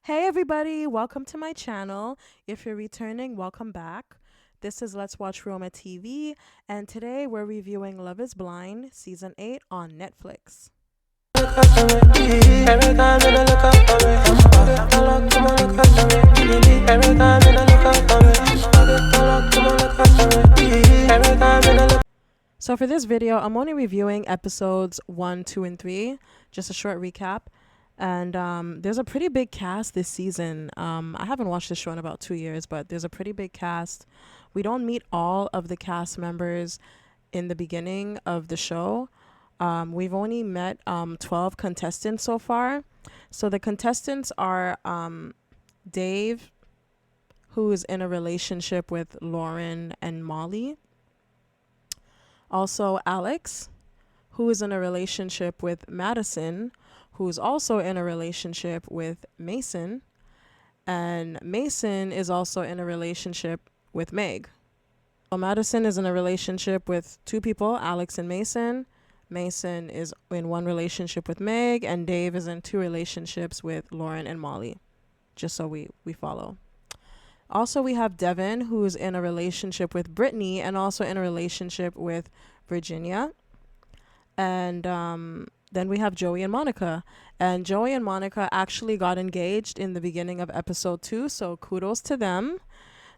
Hey everybody, welcome to my channel. If you're returning, welcome back. This is Let's Watch Roma TV, and today we're reviewing Love is Blind Season 8 on Netflix. So for this video, I'm only reviewing episodes 1, 2, and 3, just a short recap. And there's a pretty big cast this season. I haven't watched this show in about 2 years, but there's a pretty big cast. We don't meet all of the cast members in the beginning of the show. We've only met 12 contestants so far. So the contestants are Dave, who is in a relationship with Lauren and Molly. Also Alex, who is in a relationship with Madison, who's also in a relationship with Mason. And Mason is also in a relationship with Meg. So Madison is in a relationship with two people, Alex and Mason. Mason is in one relationship with Meg, and Dave is in two relationships with Lauren and Molly, just so we follow. Also, we have Devin, who's in a relationship with Brittany and also in a relationship with Virginia. And then we have Joey and Monica. And Joey and Monica actually got engaged in the beginning of episode 2, so kudos to them.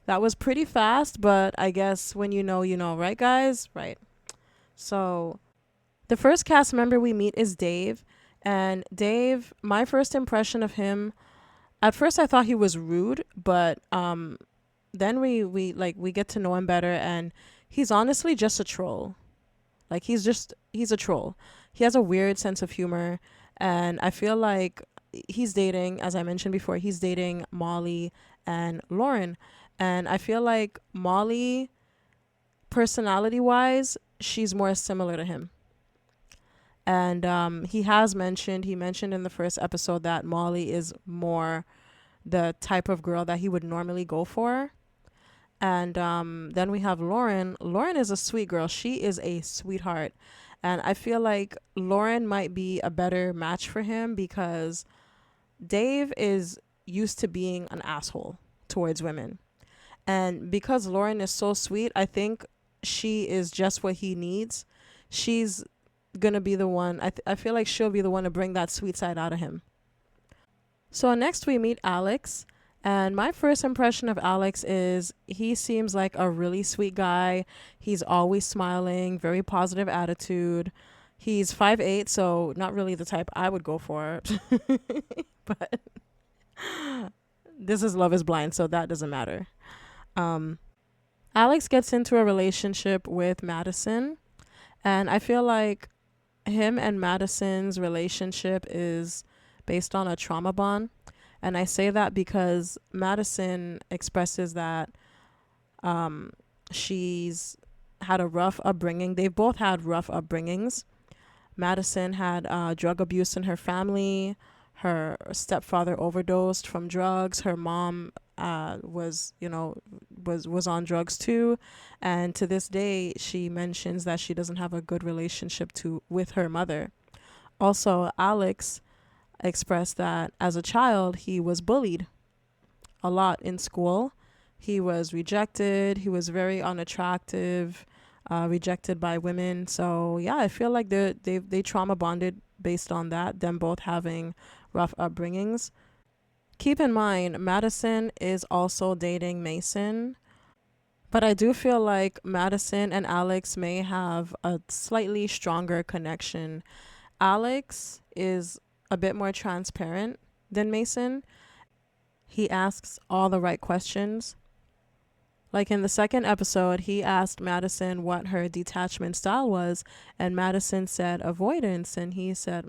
That was pretty fast, but I guess when you know, right, guys? Right. So the first cast member we meet is Dave. And Dave, my first impression of him, at first I thought he was rude, but then we get to know him better, and he's honestly just a troll. Like he's a troll. He has a weird sense of humor, and I feel like he's dating, as I mentioned before, he's dating Molly and Lauren. And I feel like Molly, personality wise, she's more similar to him. And he mentioned in the first episode that Molly is more the type of girl that he would normally go for. And then we have Lauren. Lauren is a sweet girl. She is a sweetheart. And I feel like Lauren might be a better match for him because Dave is used to being an asshole towards women. And because Lauren is so sweet, I think she is just what he needs. She's going to be the one. I feel like she'll be the one to bring that sweet side out of him. So next we meet Alex. And my first impression of Alex is he seems like a really sweet guy. He's always smiling, very positive attitude. He's 5'8", so not really the type I would go for. But this is Love is Blind, so that doesn't matter. Alex gets into a relationship with Madison, and I feel like him and Madison's relationship is based on a trauma bond. And I say that because Madison expresses that she's had a rough upbringing. They've both had rough upbringings. Madison had drug abuse in her family. Her stepfather overdosed from drugs. Her mom was on drugs too. And to this day, she mentions that she doesn't have a good relationship with her mother. Also, Alex expressed that as a child he was bullied a lot in school. He was rejected. He was very unattractive, rejected by women. So yeah, I feel like they trauma bonded based on that, them both having rough upbringings. Keep in mind, Madison is also dating Mason, but I do feel like Madison and Alex may have a slightly stronger connection. Alex is a bit more transparent than Mason. He asks all the right questions. Like in the second episode, he asked Madison what her detachment style was, and Madison said avoidance. And he said,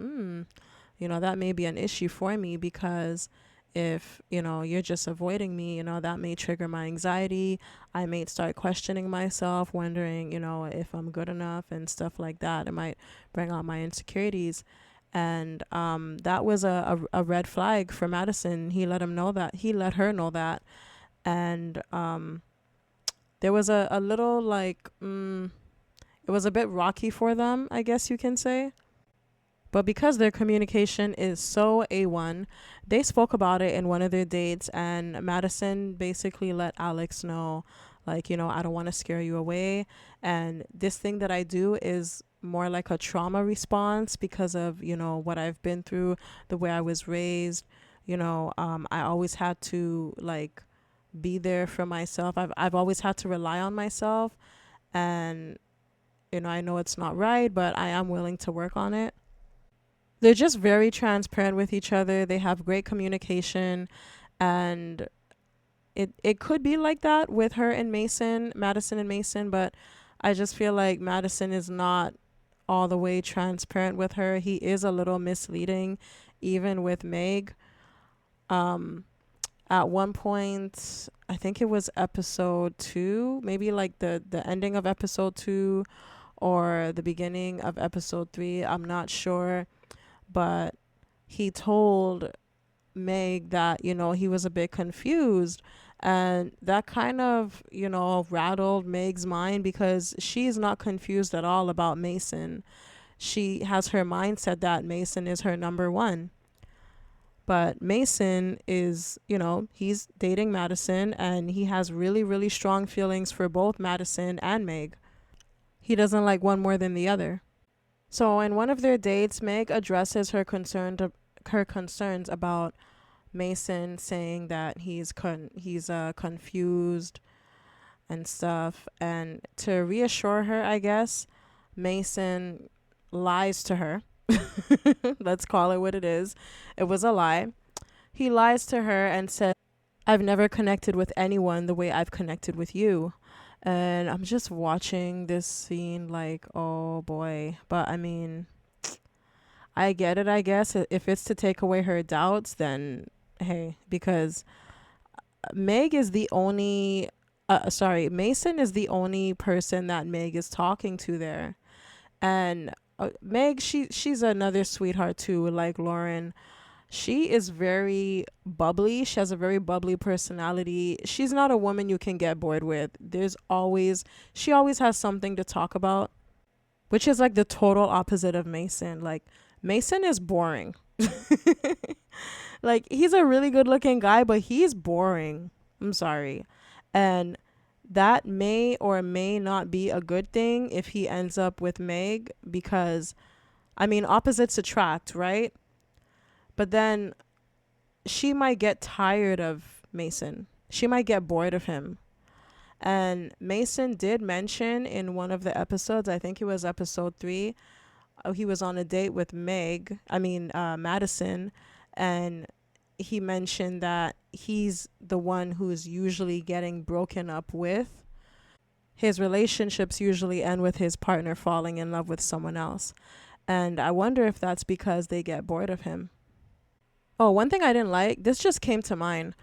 that may be an issue for me because if, you're just avoiding me, that may trigger my anxiety. I may start questioning myself, wondering, if I'm good enough and stuff like that. It might bring out my insecurities. And that was a red flag for Madison. He let her know that. And there was a little it was a bit rocky for them, I guess you can say. But because their communication is so A1, they spoke about it in one of their dates, and Madison basically let Alex know, like, I don't want to scare you away. And this thing that I do is more like a trauma response because of, what I've been through, the way I was raised. I always had to, like, be there for myself. I've always had to rely on myself. And, I know it's not right, but I am willing to work on it. They're just very transparent with each other. They have great communication, and it could be like that with her and Madison and Mason, but I just feel like Madison is not all the way transparent with her. He is a little misleading, even with Meg. Um, at one point, I think it was episode 2, maybe like the ending of episode 2 or the beginning of episode 3. I'm not sure, but he told Meg that, he was a bit confused. And that kind of, rattled Meg's mind because she's not confused at all about Mason. She has her mindset that Mason is her number one. But Mason is, he's dating Madison, and he has really, really strong feelings for both Madison and Meg. He doesn't like one more than the other. So in one of their dates, Meg addresses her concerns about Mason, saying that he's confused and stuff. And to reassure her, I guess, Mason lies to her. Let's call it what it is. It was a lie. He lies to her and said, I've never connected with anyone the way I've connected with you. And I'm just watching this scene like, oh boy. But I mean, I get it, I guess. If it's to take away her doubts, then hey, because Meg is the only, Mason is the only person that Meg is talking to there. And Meg, she's another sweetheart too, like Lauren. She is very bubbly. She has a very bubbly personality. She's not a woman you can get bored with. She always has something to talk about, which is like the total opposite of Mason. Like, Mason is boring. Like, he's a really good looking guy, but he's boring. I'm sorry. And that may or may not be a good thing if he ends up with Meg, because, I mean, opposites attract, right? But then she might get tired of Mason. She might get bored of him. And Mason did mention in one of the episodes, I think it was episode 3, he was on a date with Madison, and he mentioned that he's the one who's usually getting broken up with. His relationships usually end with his partner falling in love with someone else. And I wonder if that's because they get bored of him. Oh, one thing I didn't like, this just came to mind.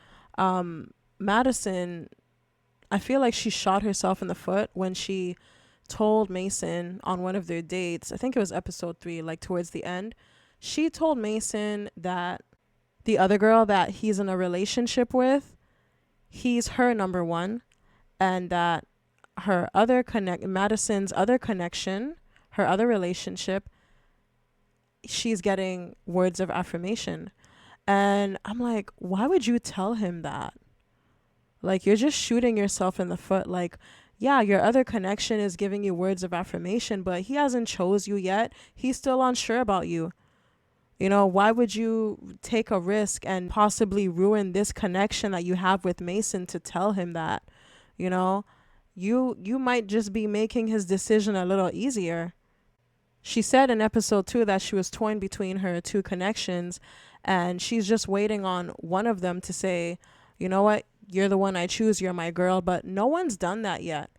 Madison, I feel like she shot herself in the foot when she told Mason on one of their dates, I think it was episode 3, like towards the end, she told Mason that the other girl that he's in a relationship with, he's her number one, and that Madison's other connection, her other relationship, she's getting words of affirmation. And I'm like, why would you tell him that? Like, you're just shooting yourself in the foot. Like, yeah, your other connection is giving you words of affirmation, but he hasn't chose you yet. He's still unsure about you. Why would you take a risk and possibly ruin this connection that you have with Mason to tell him that? You might just be making his decision a little easier. She said in episode 2 that she was torn between her two connections, and she's just waiting on one of them to say, you know what, you're the one I choose, you're my girl. But no one's done that yet.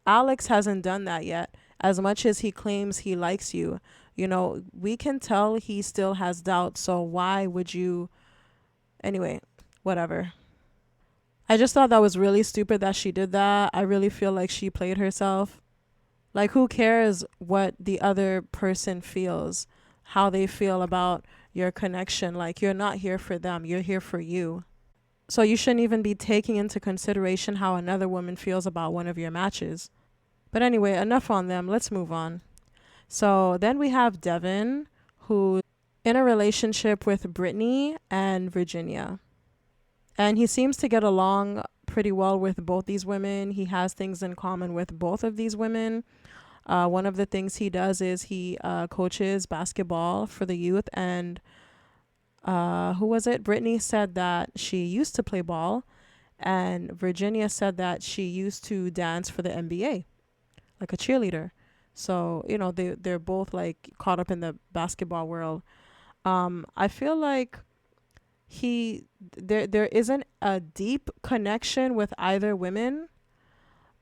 Alex hasn't done that yet. As much as he claims he likes you, we can tell he still has doubts. So why would you? Anyway, whatever. I just thought that was really stupid that she did that. I really feel like she played herself. Like, who cares what the other person feels, how they feel about your connection? Like, you're not here for them. You're here for you. So you shouldn't even be taking into consideration how another woman feels about one of your matches. But anyway, enough on them. Let's move on. So then we have Devin, who in a relationship with Brittany and Virginia. And he seems to get along pretty well with both these women. He has things in common with both of these women. One of the things he does is he coaches basketball for the youth. And who was it? Brittany said that she used to play ball. And Virginia said that she used to dance for the NBA, like a cheerleader. So, you know, they're both like caught up in the basketball world. I feel like there isn't a deep connection with either women.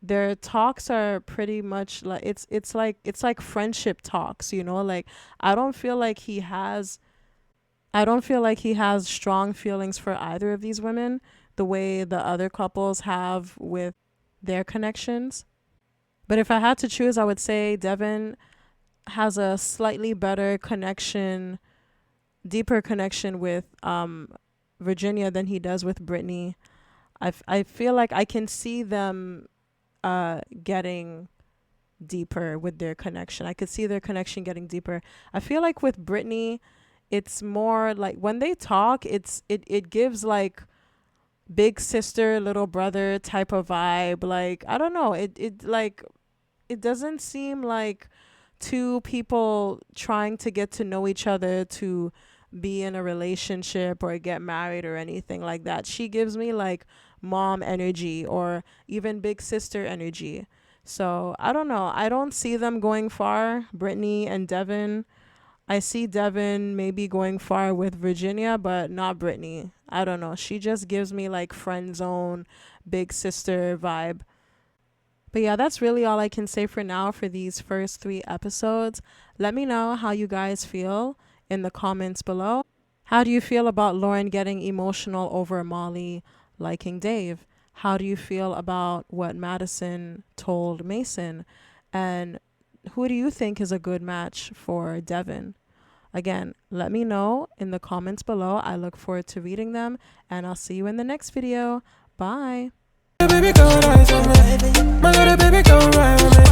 Their talks are pretty much like it's like friendship talks, you know? Like I don't feel like he has strong feelings for either of these women the way the other couples have with their connections. But if I had to choose, I would say Devin has a slightly better connection, deeper connection with Virginia than he does with Brittany. I feel like I can see them getting deeper with their connection. I could see their connection getting deeper. I feel like with Brittany, it's more like when they talk, it gives like big sister, little brother type of vibe. Like I don't know, it doesn't seem like two people trying to get to know each other to be in a relationship or get married or anything like that. She gives me like mom energy or even big sister energy. So I don't know. I don't see them going far, Brittany and Devin. I see Devin maybe going far with Virginia, but not Brittany. I don't know. She just gives me like friend zone, big sister vibe. But yeah, that's really all I can say for now for these first 3 episodes. Let me know how you guys feel in the comments below. How do you feel about Lauren getting emotional over Molly liking Dave? How do you feel about what Madison told Mason? And who do you think is a good match for Devin? Again, let me know in the comments below. I look forward to reading them, and I'll see you in the next video. Bye. Baby, go rise on me. My little baby, go ride on me.